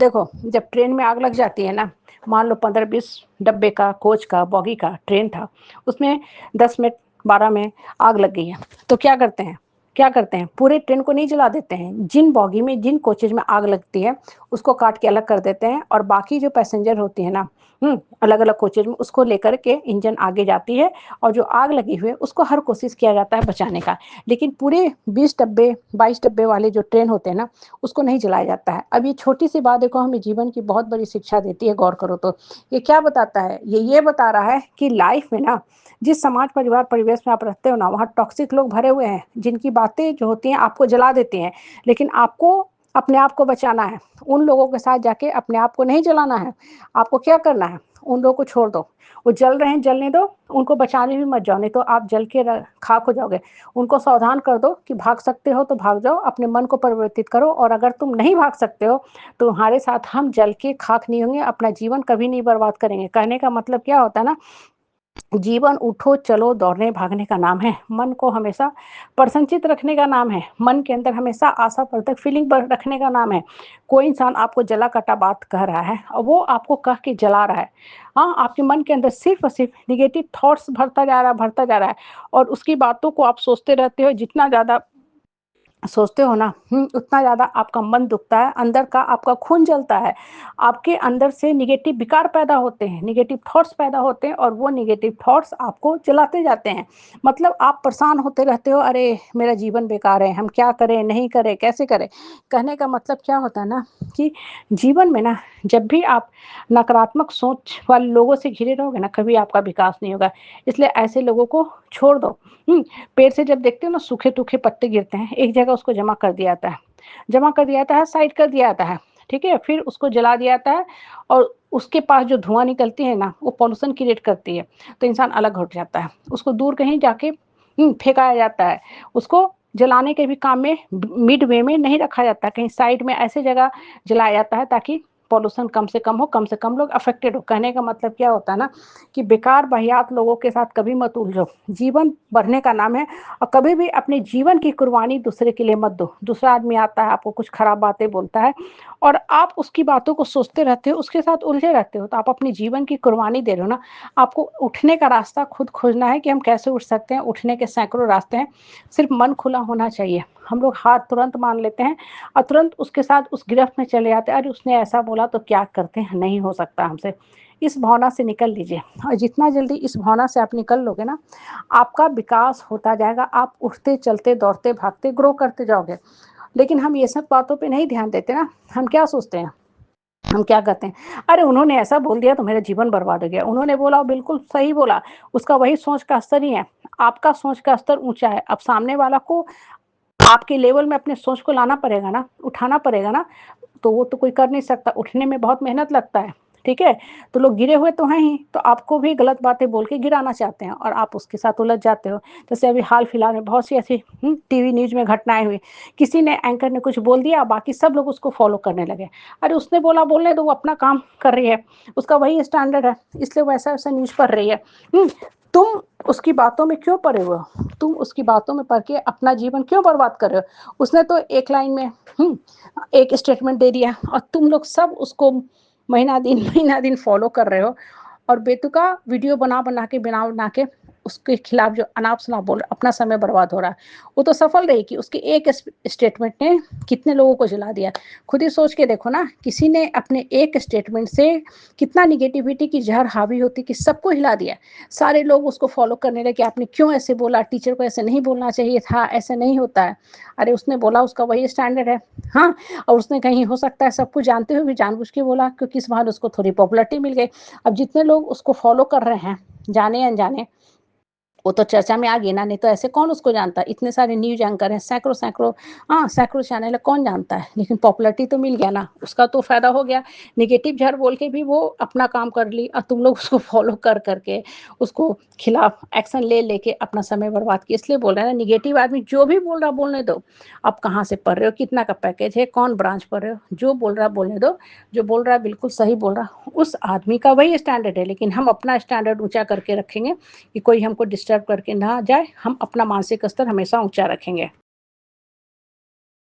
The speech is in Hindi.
देखो, जब ट्रेन में आग लग जाती है ना, मान लो 15-20 डब्बे का, कोच का, बॉगी का ट्रेन था, उसमें 10 मिनट 12 में आग लग गई है, तो क्या करते हैं, पूरे ट्रेन को नहीं जला देते हैं। जिन बॉगी में, जिन कोचेज़ में आग लगती है, उसको काट के अलग कर देते हैं और बाकी जो पैसेंजर होती है ना, अलग-अलग कोचेज़ में उसको लेकर के इंजन आगे जाती है और जो आग लगी हुई है, उसको हर कोशिश किया जाता है बचाने का। लेकिन पूरे 20 डब्बे, 22 डब्बे वाले जो ट्रेन होते हैं ना, उसको नहीं जलाया जाता है। अब ये छोटी-सी बात देखो हमें जीवन की बहुत बड़ी शिक्षा देती है, गौर करो तो। ये क्या बताता है? ये बता रहा है कि लाइफ में ना, जिस समाज, परिवार, परिवेश में आप रहते हो ना, वहाँ टॉक्सिक लोग भरे हुए हैं, जिनकी बातें जो होती हैं आपको जला देती हैं। लेकिन आपको अपने आप को बचाना है। उन लोगों के साथ जाके अपने आप को नहीं जलाना है। आपको क्या करना है? उन लोगों को छोड़ दो। वो जल रहे हैं, जलने दो, उनको बचाने भी मत जाओ, नहीं तो आप जल के खाक हो जाओगे। उनको सावधान कर दो कि भाग सकते हो तो भाग जाओ, अपने मन को परिवर्तित करो, और अगर तुम नहीं भाग सकते हो, तो तुम्हारे साथ हम जल के खाक नहीं होंगे, अपना जीवन कभी नहीं बर्बाद करेंगे। कहने का मतलब क्या होता है ना, जीवन उठो, चलो, दौड़ने भागने का नाम है। मन को हमेशा प्रसन्नचित्त रखने का नाम है। मन के अंदर हमेशा आशावर्धक फीलिंग रखने का नाम है। कोई इंसान आपको जला कटा बात कह रहा है और वो आपको कह के जला रहा है, हाँ, आपके मन के अंदर सिर्फ और सिर्फ निगेटिव थॉट्स भरता जा रहा है, और उसकी बातों को आप सोचते रहते हो। जितना ज़्यादा सोचते हो ना, उतना ज़्यादा आपका मन दुखता है, अंदर का आपका खून जलता है, आपके अंदर से निगेटिव विकार पैदा होते हैं, निगेटिव थॉट्स पैदा होते हैं, और वो निगेटिव थॉट्स आपको जलाते जाते हैं। मतलब आप परेशान होते रहते हो, अरे मेरा जीवन बेकार है, हम क्या करें, नहीं करें, कैसे करें। कहने का मतलब क्या होता है ना, कि जीवन में ना, जब भी आप नकारात्मक सोच वाले लोगों से घिरे रहोगे ना, कभी आपका विकास नहीं होगा। इसलिए ऐसे लोगों को छोड़ दो। पेड़ से जब देखते हो ना, सूखे-सूखे पत्ते गिरते हैं, एक जगह उसको जमा कर दिया जाता है, साइड कर दिया जाता है, ठीक है? फिर उसको जला दिया जाता है, और उसके पास जो धुआँ निकलती है ना, वो पॉल्यूशन क्रिएट करती है, तो इंसान अलग हट जाता है। उसको दूर कहीं जाके फेंकाया जाता है। उसको जलाने के भी काम में मिड वे में नहीं रखा जाता, कहीं साइड में ऐसी जगह जलाया जाता है ताकि पॉल्यूशन कम से कम हो, कम से कम लोग अफेक्टेड हो। कहने का मतलब क्या होता है ना, कि बेकार वाहियात लोगों के साथ कभी मत उलझो। जीवन बढ़ने का नाम है, और कभी भी अपने जीवन की कुर्बानी दूसरे के लिए मत दो। दूसरा आदमी आता है, आपको कुछ खराब बातें बोलता है, और आप उसकी बातों को सोचते रहते हो, उसके साथ उलझे रहते हो, तो आप अपने जीवन की कुर्बानी दे रहे हो ना। आपको उठने का रास्ता खुद खोजना है कि हम कैसे उठ सकते हैं। उठने के सैकड़ों रास्ते हैं, सिर्फ मन खुला होना चाहिए। हम लोग हार तुरंत मान लेते हैं और तुरंत उसके साथ उस गिरफ्त में चले जाते हैं, अरे उसने ऐसा बोला तो क्या करते हैं, नहीं हो सकता हमसे। इस भावना से निकल लीजिए, और जितना जल्दी इस भावना से आप निकल लोगे ना, आपका विकास होता जाएगा। आप उठते, चलते, दौड़ते, भागते, ग्रो करते जाओगे। लेकिन हम ये सब बातों पे नहीं ध्यान देते ना। हम क्या सोचते हैं, हम क्या कहते हैं, अरे उन्होंने ऐसा बोल दिया तो मेरा जीवन बर्बाद हो गया। उन्होंने बोला, बिल्कुल सही बोला, उसका वही सोच का स्तर ही है। आपका सोच का स्तर ऊँचा है। अब सामने वाला को आपके लेवल में अपने सोच को लाना पड़ेगा ना, उठाना पड़ेगा ना, तो वो तो कोई कर नहीं सकता। उठने में बहुत मेहनत लगता है, ठीक है? तो लोग गिरे हुए तो हैं ही, तो आपको भी गलत बातें बोल के गिराना चाहते हैं, और आप उसके साथ उलझ जाते हो। जैसे अभी हाल-फिलहाल में बहुत सी ऐसी टीवी न्यूज़ में घटनाएँ हुई। किसी ने, एंकर ने कुछ बोल दिया, बाकी सब लोग उसको फ़ॉलो करने लगे। अरे उसने बोला, बोलने दो, वो अपना काम कर रही है, उसका वही स्टैंडर्ड है, इसलिए वो ऐसा-वैसा न्यूज़ पढ़ रही है। तुम उसकी बातों में क्यों पड़े हुए हो? तुम उसकी बातों में पड़ के अपना जीवन क्यों बर्बाद कर रहे हो? उसने तो एक लाइन में एक स्टेटमेंट दे दिया, और तुम लोग सब उसको महीना दिन फॉलो कर रहे हो, और बेतुका वीडियो बना के उसके खिलाफ जो अनाप-शनाप बोल रहे, अपना समय बर्बाद हो रहा है। वो तो सफल रही कि उसके एक स्टेटमेंट ने कितने लोगों को जला दिया। खुद ही सोच के देखो ना, किसी ने अपने एक स्टेटमेंट से कितना नेगेटिविटी की ज़हर हावी होती कि सबको हिला दिया। सारे लोग उसको फॉलो करने लगे, आपने क्यों ऐसे बोला, टीचर को ऐसे नहीं बोलना चाहिए था, ऐसे नहीं होता है। अरे उसने बोला, उसका वही स्टैंडर्ड है। हाँ, और उसने कहीं हो सकता है सब कुछ जानते हुए भी जानबूझ के बोला, क्योंकि इस बहाने उसको थोड़ी पॉपुलैरिटी मिल गई। अब जितने लोग उसको फॉलो कर रहे हैं, जाने-अनजाने, वो तो चर्चा में आ गई ना, नहीं तो ऐसे कौन उसको जानता है। इतने सारे न्यूज़ एंकर हैं, सैकड़ों-सैकड़ों, हाँ, सैकड़ों चैनल है, कौन जानता है। लेकिन पॉपुलैरिटी तो मिल गया ना, उसका तो फ़ायदा हो गया। नेगेटिव ज़हर बोल के भी वो अपना काम कर ली, और तुम लोग उसको फ़ॉलो कर के उसको खिलाफ एक्शन लेके अपना समय बर्बाद किया। इसलिए बोल रहे हैं ना, नेगेटिव आदमी जो भी बोल रहा है बोलने दो। आप कहाँ से पढ़ रहे हो, कितना का पैकेज है, कौन ब्रांच पढ़ रहे हो, जो बोल रहा है बोलने दो। जो बोल रहा है बिल्कुल सही बोल रहा है, उस आदमी का वही स्टैंडर्ड है, लेकिन हम अपना स्टैंडर्ड ऊँचा करके रखेंगे कि कोई हमको डिस्टर्ब करके ना जाए। हम अपना मानसिक स्तर हमेशा ऊँचा रखेंगे।